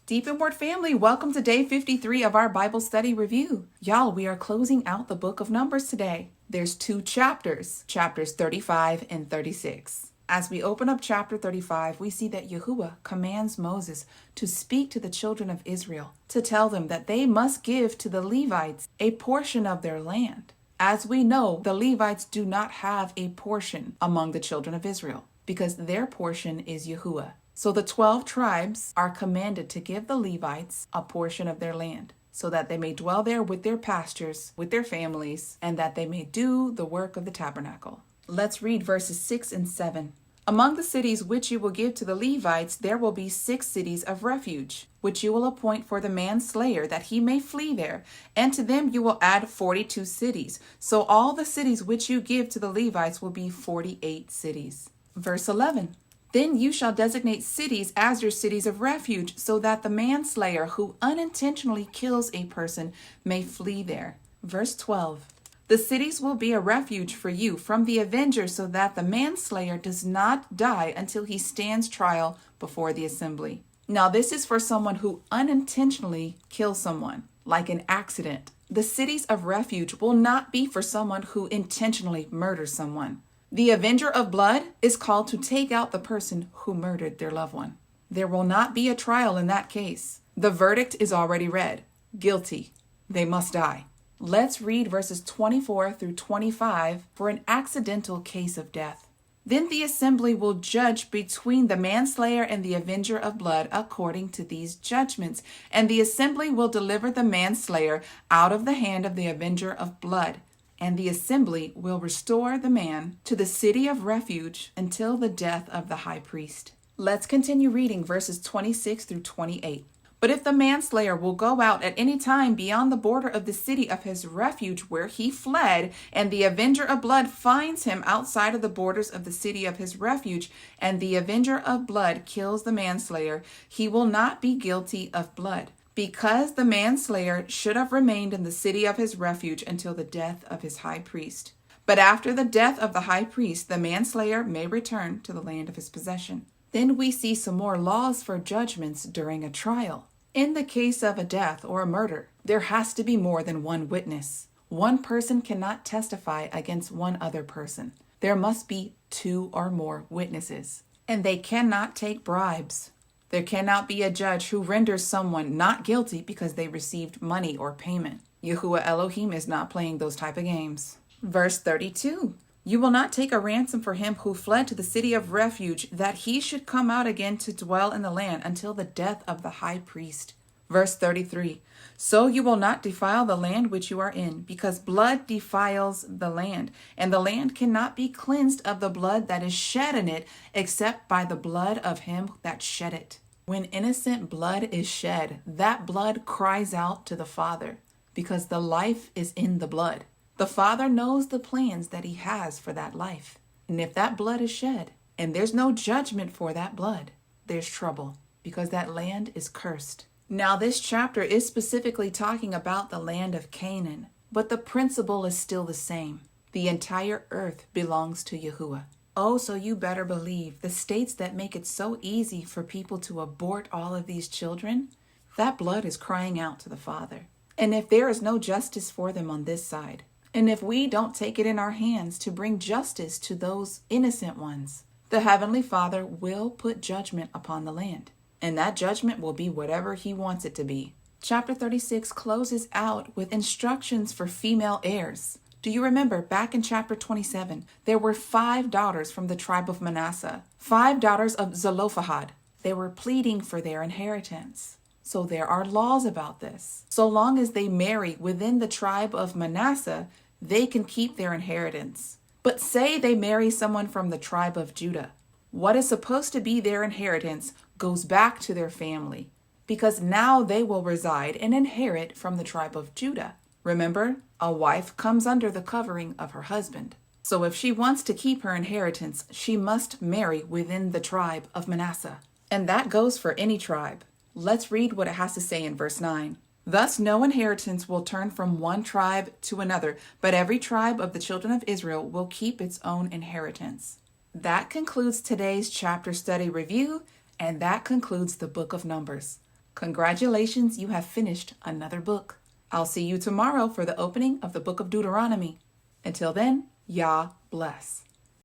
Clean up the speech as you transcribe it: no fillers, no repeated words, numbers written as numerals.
Deep in Word family, welcome to day 53 of our Bible study review. Y'all, we are closing out the book of Numbers today. There's 2 chapters, chapters 35 and 36. As we open up chapter 35, we see that Yahuwah commands Moses to speak to the children of Israel, to tell them that they must give to the Levites a portion of their land. As we know, the Levites do not have a portion among the children of Israel, because their portion is Yahuwah. So the 12 tribes are commanded to give the Levites a portion of their land, so that they may dwell there with their pastures, with their families, and that they may do the work of the tabernacle. Let's read verses 6 and 7. Among the cities which you will give to the Levites, there will be 6 cities of refuge, which you will appoint for the manslayer, that he may flee there. And to them you will add 42 cities. So all the cities which you give to the Levites will be 48 cities. Verse 11. Then you shall designate cities as your cities of refuge, so that the manslayer who unintentionally kills a person may flee there. Verse 12. The cities will be a refuge for you from the avenger, so that the manslayer does not die until he stands trial before the assembly. Now this is for someone who unintentionally kills someone, like an accident. The cities of refuge will not be for someone who intentionally murders someone. The avenger of blood is called to take out the person who murdered their loved one. There will not be a trial in that case. The verdict is already read. Guilty. They must die. Let's read verses 24 through 25 for an accidental case of death. Then the assembly will judge between the manslayer and the avenger of blood according to these judgments, and the assembly will deliver the manslayer out of the hand of the avenger of blood. And the assembly will restore the man to the city of refuge until the death of the high priest. Let's continue reading verses 26 through 28. But if the manslayer will go out at any time beyond the border of the city of his refuge where he fled, and the avenger of blood finds him outside of the borders of the city of his refuge, and the avenger of blood kills the manslayer, he will not be guilty of blood, because the manslayer should have remained in the city of his refuge until the death of his high priest. But after the death of the high priest, the manslayer may return to the land of his possession. Then we see some more laws for judgments during a trial. In the case of a death or a murder, there has to be more than one witness. One person cannot testify against one other person. There must be 2 or more witnesses. And they cannot take bribes. There cannot be a judge who renders someone not guilty because they received money or payment. Yahuwah Elohim is not playing those type of games. Verse 32. You will not take a ransom for him who fled to the city of refuge, that he should come out again to dwell in the land until the death of the high priest. Verse 33. So you will not defile the land which you are in, because blood defiles the land, and the land cannot be cleansed of the blood that is shed in it, except by the blood of him that shed it. When innocent blood is shed, that blood cries out to the Father, because the life is in the blood. The Father knows the plans that he has for that life. And if that blood is shed, and there's no judgment for that blood, there's trouble, because that land is cursed. Now, this chapter is specifically talking about the land of Canaan, but the principle is still the same. The entire earth belongs to Yahuwah. Oh, so you better believe the states that make it so easy for people to abort all of these children, that blood is crying out to the Father. And if there is no justice for them on this side, and if we don't take it in our hands to bring justice to those innocent ones, the Heavenly Father will put judgment upon the land. And that judgment will be whatever he wants it to be. Chapter 36 closes out with instructions for female heirs. Do you remember back in chapter 27, there were 5 daughters from the tribe of Manasseh, 5 daughters of Zelophehad. They were pleading for their inheritance. So there are laws about this. So long as they marry within the tribe of Manasseh, they can keep their inheritance. But say they marry someone from the tribe of Judah. What is supposed to be their inheritance goes back to their family, because now they will reside and inherit from the tribe of Judah. Remember, a wife comes under the covering of her husband. So if she wants to keep her inheritance, she must marry within the tribe of Manasseh. And that goes for any tribe. Let's read what it has to say in verse 9. Thus no inheritance will turn from one tribe to another, but every tribe of the children of Israel will keep its own inheritance. That concludes today's chapter study review, and that concludes the book of Numbers. Congratulations, you have finished another book. I'll see you tomorrow for the opening of the book of Deuteronomy. Until then, Yah bless.